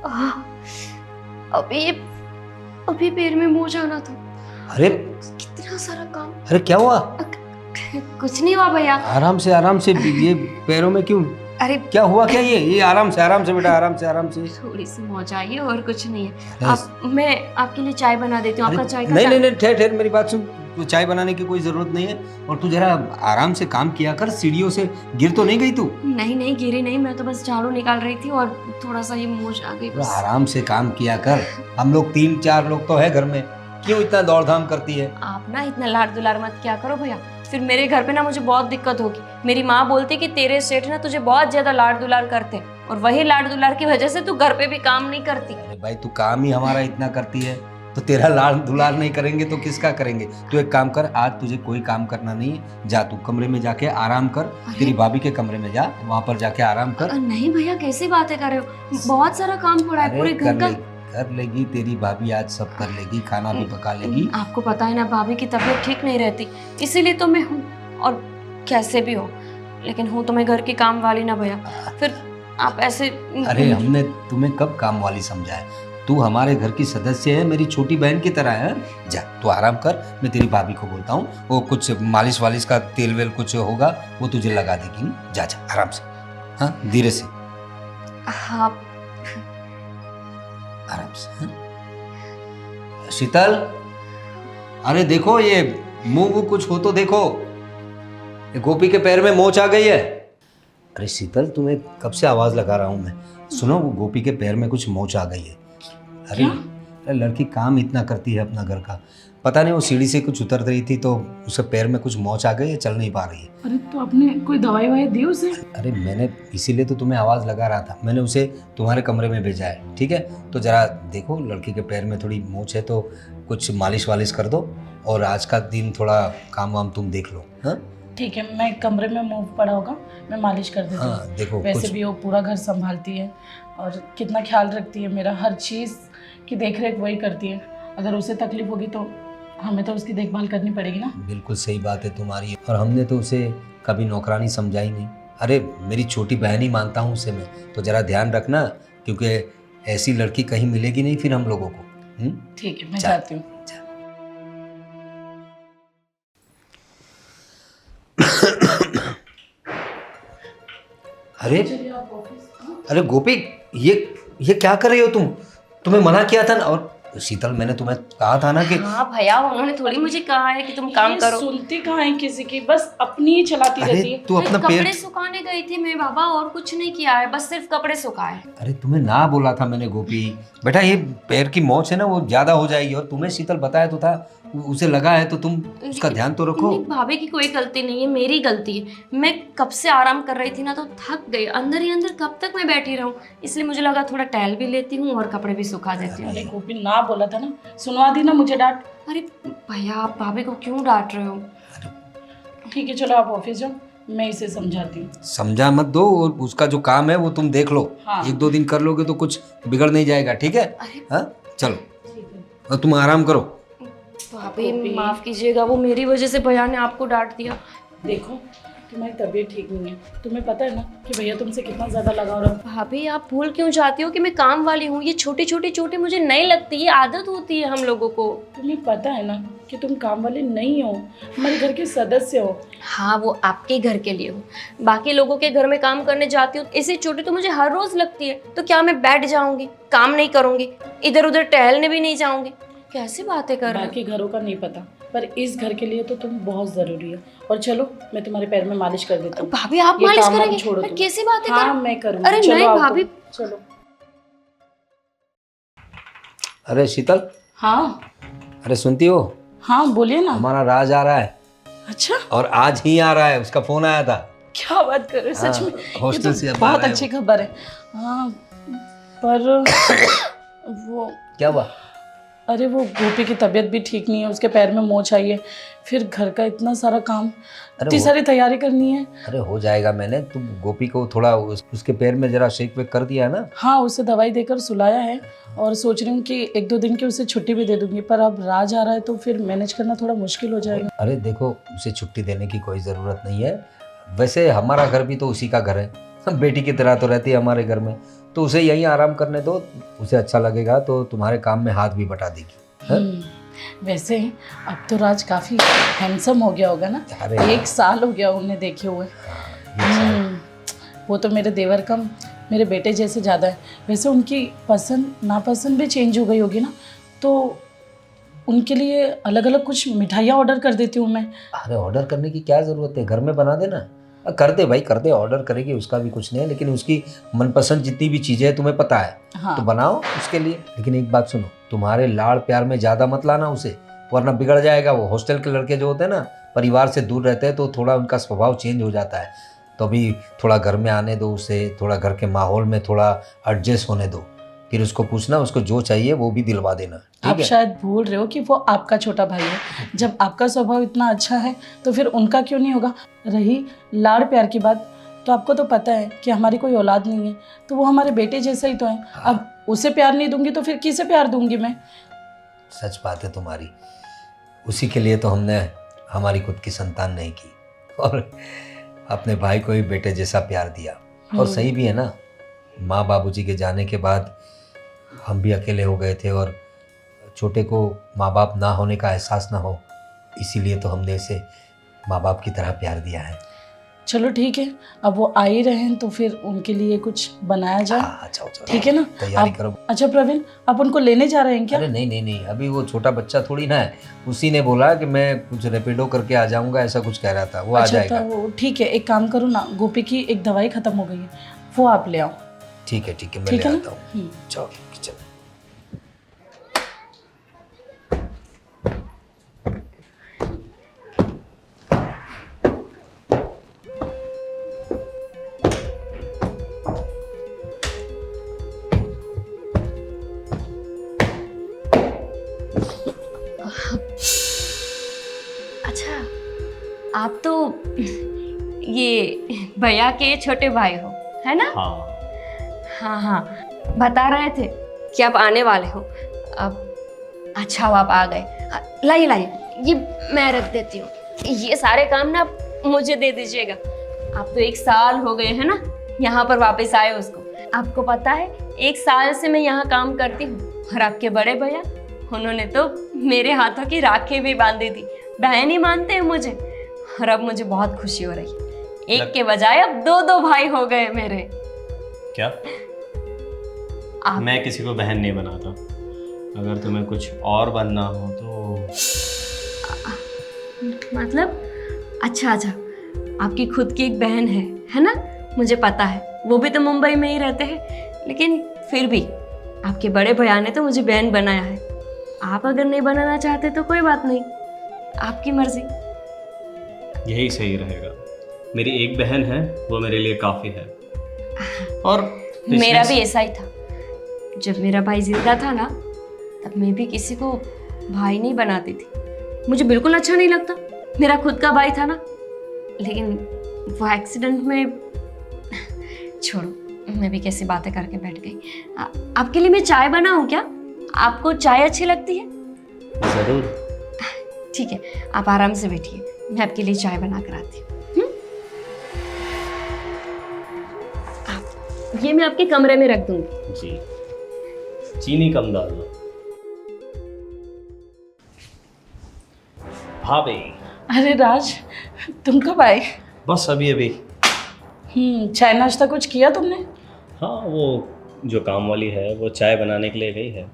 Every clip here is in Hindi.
आह, अभी अभी पैर में मोच आना था। अरे कितना सारा काम। अरे क्या हुआ? कुछ नहीं हुआ भैया। आराम से ये पैरों में क्यों? अरे क्या हुआ क्या? ये आराम से बेटा, आराम से। थोड़ी सी मोच आई है और कुछ नहीं है। अरे, मैं आपके लिए चाय बना देती हूँ। आपका चाय का नहीं ठहर, मेरी बात सुन। तो चाय बनाने की कोई जरूरत नहीं है। और तू जरा आराम से काम किया कर, सीढ़ियों से गिर तो नहीं गई तू? नहीं गिरी नहीं, मैं तो बस झाड़ू निकाल रही थी और थोड़ा सा ये मोच आ गई बस। आराम से काम किया कर। हम लोग 3-4 लोग तो है घर में, क्यों इतना दौड़ धाम करती है? आप ना इतना लाड दुलार मत क्या करो भैया, फिर मेरे घर पे ना मुझे बहुत दिक्कत होगी। मेरी माँ बोलती कि तेरे सेठ ना तुझे बहुत ज्यादा लाड दुलार करते हैं और वही लाड दुलार की वजह से तू घर पे भी काम नहीं करती। अरे भाई, तू काम ही हमारा इतना करती है तो तेरा लाड दुलार नहीं करेंगे तो किसका करेंगे? तू एक काम कर, आज तुझे कोई काम करना नहीं है। जा तू कमरे में जाके आराम कर। तेरी भाभी के कमरे में जा, वहाँ पर जाके आराम कर। नहीं भैया, कैसी बातें कर रहे हो? बहुत सारा काम पड़ा है पूरे घर का। कर लेगी तेरी भाभी, आज सब कर लेगी, खाना भी पका लेगी। आपको पता है ना भाभी की तबीयत ठीक नहीं रहती, इसीलिए तो मैं हूँ। और कैसे भी हो, लेकिन हूँ तो मैं घर की काम वाली ना भैया। फिर आप ऐसे। अरे हमने तुम्हें कब काम वाली समझा है? तू हमारे घर की सदस्य है, मेरी छोटी बहन की तरह है। जा तू आराम कर, मैं तेरी भाभी को बोलता हूँ, वो कुछ मालिश वालिश का तेल वेल कुछ होगा वो तुझे लगा देगी। जा आराम से, हाँ धीरे से। हाँ आराम से, हाँ? शीतल, अरे देखो ये मुंह कुछ हो तो देखो। गोपी के पैर में मोच आ गई है। अरे शीतल, तुम्हें कब से आवाज लगा रहा हूं मैं। सुनो, वो गोपी के पैर में कुछ मोच आ गई है। अरे लड़की काम इतना करती है अपना घर का, पता नहीं वो सीढ़ी से कुछ उतर रही थी तो उसके पैर में कुछ मोच आ गई है, चल नहीं पा रही है। अरे तो आपने कोई दवाई वाई दी उसे? अरे मैंने इसीलिए तो तुम्हें आवाज लगा रहा था, मैंने उसे तुम्हारे कमरे में भेजा है। ठीक है, तो जरा देखो, लड़की के पैर में थोड़ी मोच है तो कुछ मालिश वालिश कर दो और आज का दिन थोड़ा काम वाम तुम देख लो। हाँ ठीक है, मैं कमरे में मूव पड़ा होगा, मैं मालिश कर देती हूँ। हाँ देखो, वैसे भी वो पूरा घर संभालती है और कितना ख्याल रखती है मेरा, हर चीज़ की देख रेख वही करती है। अगर उसे तकलीफ होगी तो हमें तो उसकी देखभाल करनी पड़ेगी ना। बिल्कुल सही बात है तुम्हारी, और हमने तो उसे कभी नौकरानी समझा ही नहीं। अरे मेरी छोटी बहन ही मानता हूँ उसे मैं, तो जरा ध्यान रखना, क्योंकि ऐसी लड़की कहीं मिलेगी नहीं फिर हम लोगों को। ठीक है, मैं जाती हूँ। अरे गोपी, ये क्या कर रही हो तुम? तुम्हें मना किया था ना। और शीतल, मैंने तुम्हें कहा था ना कि। हाँ भैया, उन्होंने थोड़ी मुझे कहा है कि तुम काम करो। सुनती कहाँ है किसी की, बस अपनी ही चलाती रहती है। तू अपना कपड़े सुखाने गई थी मैं बाबा, और कुछ नहीं किया है, बस सिर्फ कपड़े सुखाए। अरे तुम्हें ना बोला था मैंने गोपी, बेटा ये पैर की मोच है ना वो ज्यादा हो जाएगी, और तुम्हें शीतल बताया तो था, उसे लगा है तो तुम उसका ध्यान तो रखो। भाभी की कोई गलती नहीं है, मेरी गलती है। मैं कब से आराम कर रही थी ना, तो थक गई, अंदर ही अंदर कब तक मैं बैठी रहूं, इसलिए मुझे लगा थोड़ा टहल भी लेती हूँ और कपड़े भी सुखा देती हूँ। अरे गोपी, ना बोला था ना, सुनवा दी ना मुझे डांट। अरे भैया, आप भाभी को क्यों डांट रहे हो? ठीक है, चलो आप ऑफिस जाओ, मैं इसे समझाती हूँ। समझा मत दो, और उसका जो काम है वो तुम देख लो। हाँ। 1-2 दिन कर लोगे तो कुछ बिगड़ नहीं जाएगा, ठीक है? हाँ चलो, और तुम आराम करो। भाभी माफ कीजिएगा, वो मेरी वजह से भैया ने आपको डांट दिया। देखो, तुम्हारी तबीयत ठीक नहीं है, तुम्हें पता है ना कि भैया तुमसे कितना ज्यादा लगाव रखते हैं। भाभी, आप भूल क्यों जाती हो कि मैं काम वाली हूँ? ये छोटी छोटी चोटें मुझे नहीं लगती, ये आदत होती है हम लोगों को। तुम्हें पता है ना कि तुम काम वाले नहीं हो, हमारे घर के सदस्य हो। हाँ, वो आपके घर के लिए हो, बाकी लोगों के घर में काम करने जाती हूँ, ऐसी चोटें तो मुझे हर रोज लगती है। तो क्या मैं बैठ जाऊंगी, काम नहीं करूंगी, इधर उधर टहलने भी नहीं जाऊंगी? कैसी बातें कर रहे हो? बाकी घरों का नहीं पता, पर इस घर के लिए तो तुम बहुत जरूरी है। और चलो, मैं तुम्हारे पैर में मालिश कर देती हूँ। भाभी, आप ये मालिश काम करेंगे? छोड़ो पर तुम। कैसी बातें हाँ, कर? मैं करूँगी। अरे चलो नहीं आओ भाभी। तुम, चलो। अरे शीतल, हाँ अरे सुनती हो? हाँ, बोलिए ना। हमारा राज आ रहा है। अच्छा, और आज ही आ रहा है, उसका फोन आया था। क्या बात कर रहे हो? सच में? हॉस्टल ये से तो अब आ बहुत रहा है अच्छी वो। खबर है। हाँ, पर वो, क्या हुआ? अरे वो गोपी की तबीयत भी ठीक नहीं है, उसके पैर में मोच आई है, फिर घर का इतना सारा काम, इतनी सारी तैयारी करनी है। अरे हो जाएगा, मैंने तुम गोपी को थोड़ा उसके पैर में जरा शेक वेक कर दिया है ना। हाँ, उसे दवाई देकर सुलाया है और सोच रही हूँ कि 1-2 दिन की उसे छुट्टी भी दे दूंगी, पर अब राज आ रहा है तो फिर मैनेज करना थोड़ा मुश्किल हो जाएगा। अरे देखो, उसे छुट्टी देने की कोई ज़रूरत नहीं है, वैसे हमारा घर भी तो उसी का घर है, बेटी की तरह तो रहती है हमारे घर में, तो उसे यहीं आराम करने दो, उसे अच्छा लगेगा तो तुम्हारे काम में हाथ भी बटा देगी। हाँ? वैसे अब तो राज काफ़ी हैंडसम हो गया होगा ना। अरे 1 साल हो गया उन्हें देखे हुए। वो तो मेरे देवर कम मेरे बेटे जैसे ज़्यादा है। वैसे उनकी पसंद नापसंद भी चेंज हो गई होगी ना, तो उनके लिए अलग अलग कुछ मिठाइयाँ ऑर्डर कर देती हूँ मैं। अरे ऑर्डर करने की क्या ज़रूरत है, घर में बना देना। कर दे भाई, कर दे, ऑर्डर करेगी, उसका भी कुछ नहीं है, लेकिन उसकी मनपसंद जितनी भी चीज़ें हैं तुम्हें पता है। हाँ। तो बनाओ उसके लिए। लेकिन एक बात सुनो, तुम्हारे लाड़ प्यार में ज़्यादा मत लाना उसे, वरना बिगड़ जाएगा। वो हॉस्टल के लड़के जो होते हैं ना, परिवार से दूर रहते हैं तो थोड़ा उनका स्वभाव चेंज हो जाता है। तो अभी थोड़ा घर में आने दो उसे, थोड़ा घर के माहौल में थोड़ा एडजस्ट होने दो, फिर उसको पूछना, उसको जो चाहिए वो भी दिलवा देना। आप ठीक है? शायद भूल रहे हो कि वो आपका छोटा भाई है। जब आपका स्वभाव इतना अच्छा है तो फिर उनका क्यों नहीं होगा। रही लाड़ प्यार की बात, तो आपको तो पता है कि हमारी कोई औलाद नहीं है, तो वो हमारे बेटे जैसा ही तो है। अब उसे प्यार नहीं दूंगी तो फिर किसे प्यार दूंगी मैं। सच बात है तुम्हारी, उसी के लिए तो हमने हमारी खुद की संतान नहीं की और अपने भाई को ही बेटे जैसा प्यार दिया। और सही भी है ना, माँ बाबूजी के जाने के बाद हम भी अकेले हो गए थे और छोटे को माँ बाप ना होने का एहसास ना हो, इसीलिए तो हमने इसे माँ बाप की तरह प्यार दिया है। चलो ठीक है, अब वो आ ही रहे हैं तो फिर उनके लिए कुछ बनाया जाए। हाँ, जाओ जाओ, ठीक है ना, तैयारी आप- करो। अच्छा प्रवीण, आप उनको लेने जा रहे हैं क्या? अरे नहीं नहीं नहीं, अभी वो छोटा बच्चा थोड़ी ना है, उसी ने बोला कि मैं कुछ रेपिडो करके आ जाऊंगा, ऐसा कुछ कह रहा था, वो आ अच्छा जाएगा। तो ठीक है, एक काम करो ना, गोपी की एक दवाई खत्म हो गई है, वो आप ले आओ। ठीक है मैं ठीक ले है आता ना? हूँ। चलो किचन में। अच्छा, आप तो ये भैया के छोटे भाई हो, है ना? हाँ। हाँ हाँ, बता रहे थे कि आप आने वाले हो। अब अच्छा हुआ आप आ गए। लाइए लाइए, ये मैं रख देती हूँ। ये सारे काम ना आप मुझे दे दीजिएगा। आप तो 1 साल हो गए हैं ना यहाँ पर वापस आए उसको। आपको पता है 1 साल से मैं यहाँ काम करती हूँ और आपके बड़े भैया, उन्होंने तो मेरे हाथों की राखी भी बांधी थी। बहन ही मानते हैं मुझे। और अब मुझे बहुत खुशी हो रही है, एक के बजाय अब 2 भाई हो गए मेरे। क्या? आप मैं किसी को बहन नहीं बनाता। अगर तुम्हें कुछ और बनना हो तो मतलब अच्छा, आपकी खुद की एक बहन है ना? मुझे पता है, वो भी तो मुंबई में ही रहते हैं, लेकिन फिर भी आपके बड़े भैया ने तो मुझे बहन बनाया है। आप अगर नहीं बनाना चाहते तो कोई बात नहीं, आपकी मर्जी। यही सही रहेगा। मेरी एक बहन है, वो मेरे लिए काफ़ी है। और मेरा भी ऐसा ही था। जब मेरा भाई जिंदा था ना, तब मैं भी किसी को भाई नहीं बनाती थी। मुझे बिल्कुल अच्छा नहीं लगता। मेरा खुद का भाई था ना, लेकिन वो एक्सीडेंट में छोड़ो, मैं भी कैसी बातें करके बैठ गई। आपके लिए मैं चाय बनाऊं क्या? आपको चाय अच्छी लगती है? ज़रूर। ठीक है, आप आराम से बैठिए, मैं आपके लिए चाय बना कर आती हूँ। ये मैं आपके कमरे में रख दूंगी। जी, चीनी कम डालना। भाभी, अरे राज, तुम कब आए? बस अभी अभी। चाय नाश्ता कुछ किया तुमने? हाँ, वो जो काम वाली है वो चाय बनाने के लिए गई है।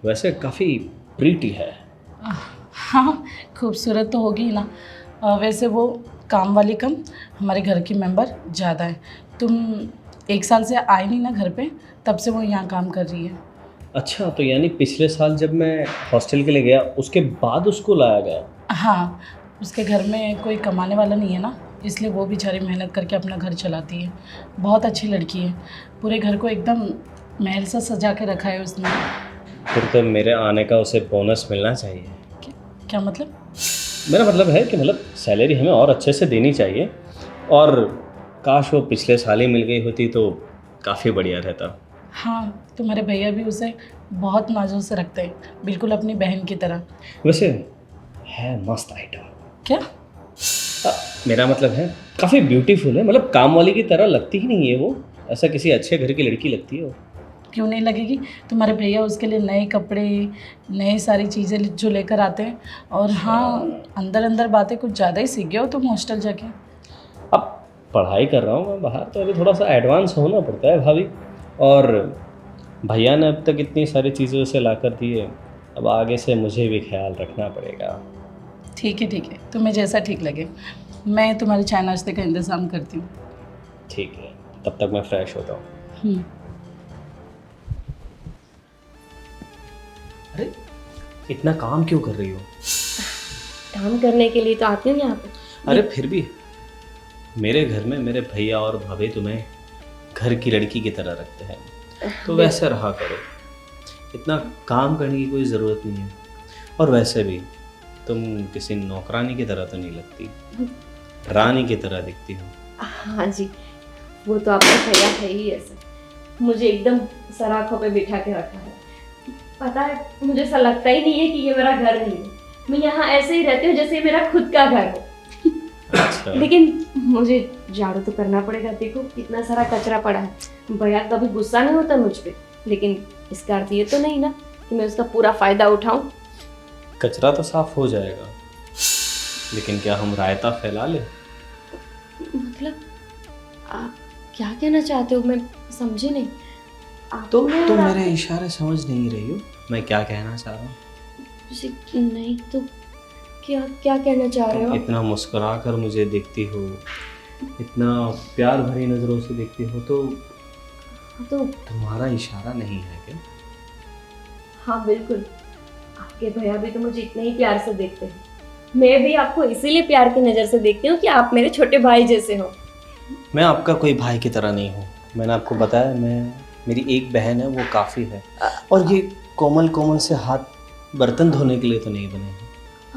वैसे काफ़ी प्रीटी है। हाँ, खूबसूरत तो होगी ही ना। वैसे वो काम वाली कम हमारे घर की मेंबर ज़्यादा है। तुम 1 साल से आए नहीं ना घर पे, तब से वो यहाँ काम कर रही है। अच्छा, तो यानी पिछले साल जब मैं हॉस्टल के लिए गया उसके बाद उसको लाया गया। हाँ, उसके घर में कोई कमाने वाला नहीं है ना, इसलिए वो बेचारी मेहनत करके अपना घर चलाती है। बहुत अच्छी लड़की है, पूरे घर को एकदम महल सा सजा के रखा है उसने। फिर तो मेरे आने का उसे बोनस मिलना चाहिए। क्या मतलब? मेरा मतलब है कि मतलब सैलरी हमें और अच्छे से देनी चाहिए, और काश वो पिछले साल ही मिल गई होती तो काफ़ी बढ़िया रहता। हाँ, तुम्हारे भैया भी उसे बहुत नाजुक से रखते हैं, बिल्कुल अपनी बहन की तरह। वैसे है मस्त आइटम। क्या? मेरा मतलब है काफ़ी ब्यूटीफुल है, मतलब काम वाली की तरह लगती ही नहीं है वो। ऐसा किसी अच्छे घर की लड़की लगती है वो। क्यों नहीं लगेगी? तुम्हारे भैया उसके लिए नए कपड़े, नई सारी चीज़ें जो लेकर आते हैं। और हाँ, अंदर अंदर बातें कुछ ज़्यादा ही सीख गए हो तुम हॉस्टल जाके। अब पढ़ाई कर रहा हूँ मैं बाहर, तो अभी थोड़ा सा एडवांस होना पड़ता है भाभी। और भैया ने अब तक इतनी सारी चीज़ें उसे ला कर दी है, अब आगे से मुझे भी ख्याल रखना पड़ेगा। ठीक है, तुम्हें जैसा ठीक लगे। मैं तुम्हारे चाय नाश्ते का इंतज़ाम करती हूँ। ठीक है, तब तक मैं फ्रेश होता हूँ। हम्म। अरे इतना काम क्यों कर रही हो? काम करने के लिए तो आती हूँ यहाँ पे। अरे फिर भी मेरे घर में मेरे भैया और भाभी तुम्हें घर की लड़की की तरह रखते हैं, तो वैसे रहा करो। इतना काम करने की कोई ज़रूरत नहीं है। और वैसे भी तुम किसी नौकरानी की तरह तो नहीं लगती, रानी की तरह दिखती हो। हाँ जी, वो तो आपका भैया है ही ऐसा, मुझे एकदम सराखों पे बिठा के रखा है। पता है, मुझे ऐसा लगता ही नहीं है कि ये मेरा घर नहीं है। मैं यहाँ ऐसे ही रहती हूँ जैसे ये मेरा खुद का घर हो। अच्छा। लेकिन मुझे झाड़ू तो करना पड़ेगा। देखो कितना सारा कचरा पड़ा है। भैया कभी गुस्सा नहीं होता मुझ पे, लेकिन इसका अर्थ ये तो नहीं ना कि मैं उसका पूरा फायदा उठाऊं। कचरा तो साफ हो जाएगा, लेकिन क्या हम रायता फैला ले? मतलब आप क्या कहना चाहते हो? मैं समझी नहीं। आप तो मैं तुम और मेरे इशारे समझ नहीं रही हो मैं क्या कहना चाह रहा हूँ? नहीं तो क्या क्या कहना चाह रहे हो? इतना मुस्कुरा कर मुझे देखती हो, इतना प्यार भरी नज़रों से देखती हो, तो तो तुम्हारा इशारा नहीं है क्या? हाँ बिल्कुल, आपके भैया भी तो मुझे इतने ही प्यार से देखते हैं। मैं भी आपको इसीलिए प्यार की नज़र से देखती हूँ कि आप मेरे छोटे भाई जैसे हो। मैं आपका कोई भाई की तरह नहीं हूँ। मैंने आपको बताया, मेरी एक बहन है, वो काफ़ी है। और ये कोमल कोमल से हाथ बर्तन धोने के लिए तो नहीं बने हैं।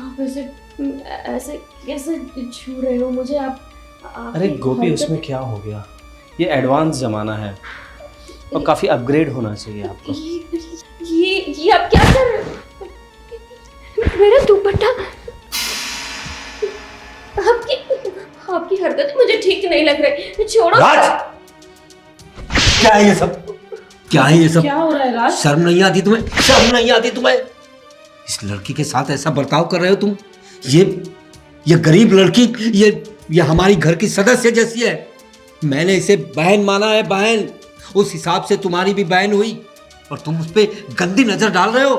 आप ऐसे कैसे छू रहे हो मुझे? आप अरे आपकी गोपी, हरकत- उसमें क्या हो गया? ये एडवांस ज़माना है और काफ़ी अपग्रेड होना चाहिए आपको। ये आप क्या कर रहे हो? मेरा दुपट्टा, आपकी हरकत मुझे ठीक नहीं लग रही। छोड़ो। राज, क्या है ये सब? क्या है ये सब? क्या हो रहा है राज? शर्म नहीं आती तुम्हें? शर्म नहीं आती तुम्हें? इस लड़की के साथ ऐसा बर्ताव कर रहे हो तुम? ये गरीब लड़की, ये हमारी घर की सदस्य जैसी है। मैंने इसे बहन माना है, बहन। उस हिसाब से तुम्हारी भी बहन हुई, और तुम उस पे गंदी नजर डाल रहे हो।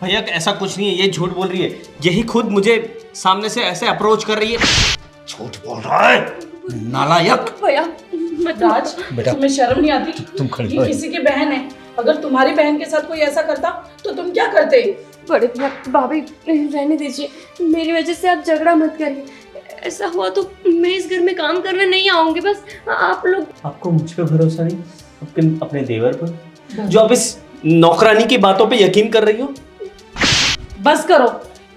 भैया ऐसा कुछ नहीं है, ये झूठ बोल रही है। यही खुद मुझे सामने से ऐसे अप्रोच कर रही है। झूठ बोल रहा है, नालायक। भैया राज, बेटा, तुम्हें शर्म नहीं आती? तुम खड़ी ये हो। किसी की बहन है। अगर तुम्हारी बहन के साथ कोई ऐसा करता तो तुम क्या करते? बड़े भैया, भाभी रहने दीजिए, मेरी वजह से आप झगड़ा मत करिए। ऐसा हुआ तो मैं इस घर में काम करने नहीं आऊंगी। बस आप लोग। आपको मुझ पे भरोसा नहीं? अपने देवर पर, जो आप इस नौकरानी की बातों पे यकीन कर रही हो? बस करो।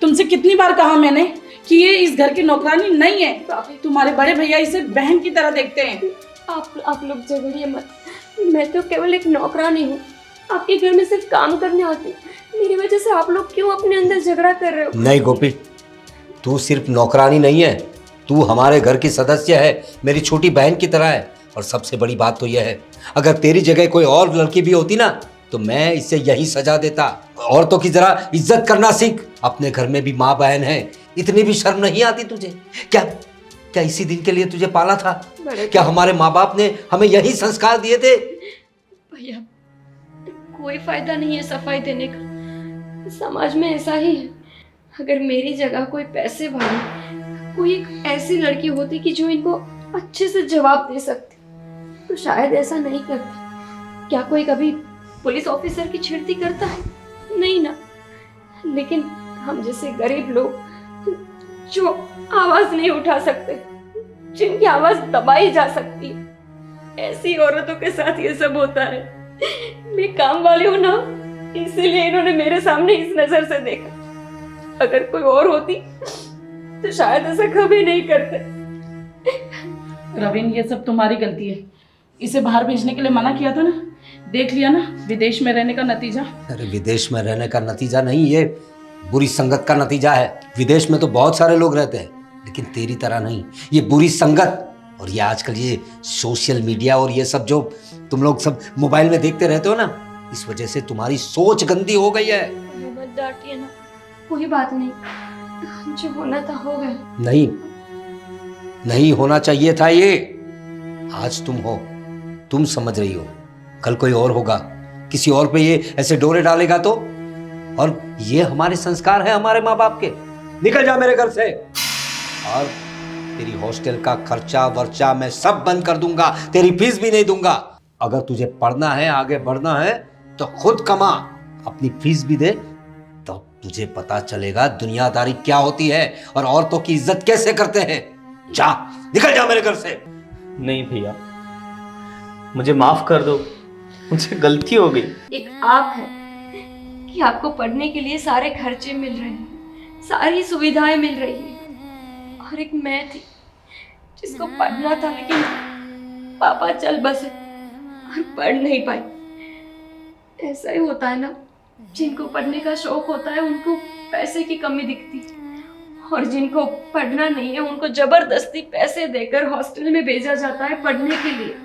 तुमसे कितनी बार कहा मैंने कि ये इस घर की नौकरानी नहीं है। तुम्हारे बड़े भैया इसे बहन की तरह देखते हैं। आप लोग झगड़िए मत। मैं तो केवल एक नौकरानी हूँ, आपके घर में सिर्फ काम करने आती हूँ। मेरी वजह से आप लोग क्यों अपने अंदर झगड़ा कर रहे हो? नहीं गोपी, तू सिर्फ नौकरानी नहीं है, तू हमारे घर की सदस्य है, मेरी छोटी बहन की तरह है। और सबसे बड़ी बात तो यह है, अगर तेरी जगह कोई और लड़की भी होती ना, तो मैं इसे यही सजा देता। औरतों की जरा इज्जत करना सीख। अपने घर में भी माँ बहन है, इतनी भी शर्म नहीं आती तुझे? क्या इसी दिन के लिए तुझे पाला था? क्या हमारे माँ बाप ने हमें यही संस्कार दिए थे? भैया, कोई फायदा नहीं है सफाई देने का, समाज में ऐसा ही है। अगर मेरी जगह कोई पैसे वाली, कोई एक ऐसी लड़की होती कि जो इनको अच्छे से जवाब दे सकती, तो शायद ऐसा नहीं करती। क्या कोई कभी पुलिस ऑफिसर की छेड़ती करता है? नहीं ना। लेकिन हम जैसे गरीब लोग जो आवाज नहीं उठा सकते, जिनकी आवाज दबाई जा सकती है, ऐसी औरतों के साथ ये सब होता है। मैं काम वाली हूं ना, इसीलिए इन्होंने मेरे सामने इस नजर से देखा। अगर कोई और होती तो शायद ऐसा कभी नहीं करते। रवीन, ये सब तुम्हारी गलती है। इसे बाहर भेजने के लिए मना किया था ना, देख लिया ना विदेश में रहने का नतीजा। अरे विदेश में रहने का नतीजा नहीं, ये बुरी संगत का नतीजा है। विदेश में तो बहुत सारे लोग रहते हैं, लेकिन तेरी तरह नहीं। ये बुरी संगत और ये आजकल ये सोशल मीडिया और ये सब जो तुम लोग सब मोबाइल में देखते रहते हो ना, इस वजह से तुम्हारी सोच गंदी हो गई है। मत डांटिए ना, कोई बात नहीं, जो होना था हो गया। नहीं, नहीं होना चाहिए था ये। आज तुम हो, तुम समझ रही हो, कल कोई और होगा, किसी और पे ये ऐसे डोरे डालेगा तो। और ये हमारे संस्कार है हमारे माँ बाप के। निकल जा मेरे घर से। और तेरी हॉस्टल का खर्चा वर्चा मैं सब बंद कर दूंगा, तेरी फीस भी नहीं दूंगा। अगर तुझे पढ़ना है, आगे बढ़ना है तो खुद कमा, अपनी फीस भी दे, तो तुझे पता चलेगा दुनियादारी क्या होती है और औरतों की इज्जत कैसे करते हैं। जा, निकल जा मेरे घर से। नहीं भैया, मुझे माफ़ कर दो, मुझसे गलती हो गई। एक आप है कि आपको पढ़ने के लिए सारे खर्चे मिल रहे हैं, सारी सुविधाएं मिल रही है, और एक मैं थी जिसको पढ़ना था लेकिन पापा चल बसे और पढ़ नहीं पाई। ऐसा ही होता है ना, जिनको पढ़ने का शौक होता है उनको पैसे की कमी दिखती है, और जिनको पढ़ना नहीं है उनको जबरदस्ती पैसे देकर हॉस्टल में भेजा जाता है पढ़ने के लिए।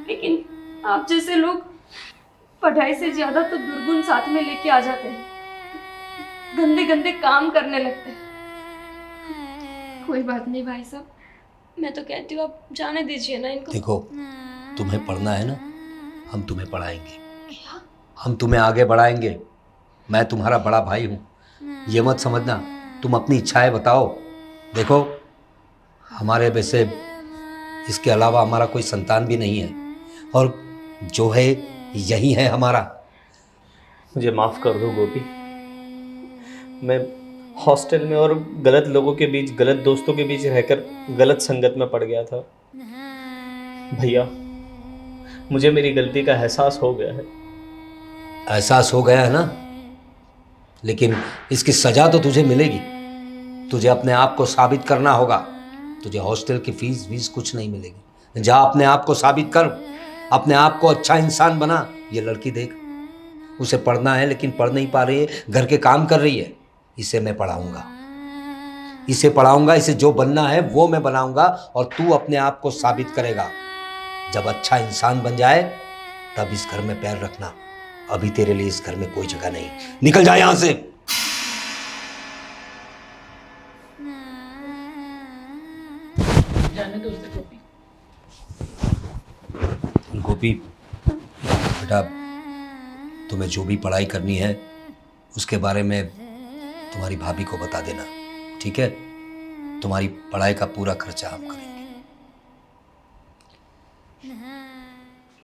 लेकिन आप जैसे लोग पढ़ाई से ज्यादा तो दुर्गुण साथ में लेके आ जाते हैं, गंदे गंदे काम करने लगते हैं। कोई बात नहीं भाई साहब, मैं तो कहती हूँ आप जाने दीजिए ना इनको। देखो, तुम्हें पढ़ना है ना, हम तुम्हें पढ़ाएंगे, हम तुम्हें आगे बढ़ाएंगे। मैं तुम्हारा बड़ा भाई हूँ, ये मत समझना। तुम अपनी इच्छाएं बताओ। देखो, हमारे वैसे इसके अलावा हमारा कोई संतान भी नहीं है, और जो है यही है हमारा। मुझे माफ़ कर दो गोपी, मैं हॉस्टल में और गलत लोगों के बीच, गलत दोस्तों के बीच रहकर गलत संगत में पड़ गया था। भैया, मुझे मेरी गलती का एहसास हो गया है। एहसास हो गया है ना, लेकिन इसकी सजा तो तुझे मिलेगी। तुझे अपने आप को साबित करना होगा। तुझे हॉस्टल की फीस वीस कुछ नहीं मिलेगी। जा, अपने आप को साबित कर, अपने आप को अच्छा इंसान बना। ये लड़की देख, उसे पढ़ना है लेकिन पढ़ नहीं पा रही है, घर के काम कर रही है। इसे मैं पढ़ाऊंगा, इसे पढ़ाऊंगा, इसे जो बनना है वो मैं बनाऊंगा, और तू अपने आप को साबित करेगा। जब अच्छा इंसान बन जाए तब इस घर में पैर रखना। अभी तेरे लिए इस घर में कोई जगह नहीं। निकल जा यहां से। जाने दो उसे गोपी। गोपी बेटा, तुम्हें जो भी पढ़ाई करनी है उसके बारे में तुम्हारी भाभी को बता देना, ठीक है? तुम्हारी पढ़ाई का पूरा खर्चा हम करेंगे।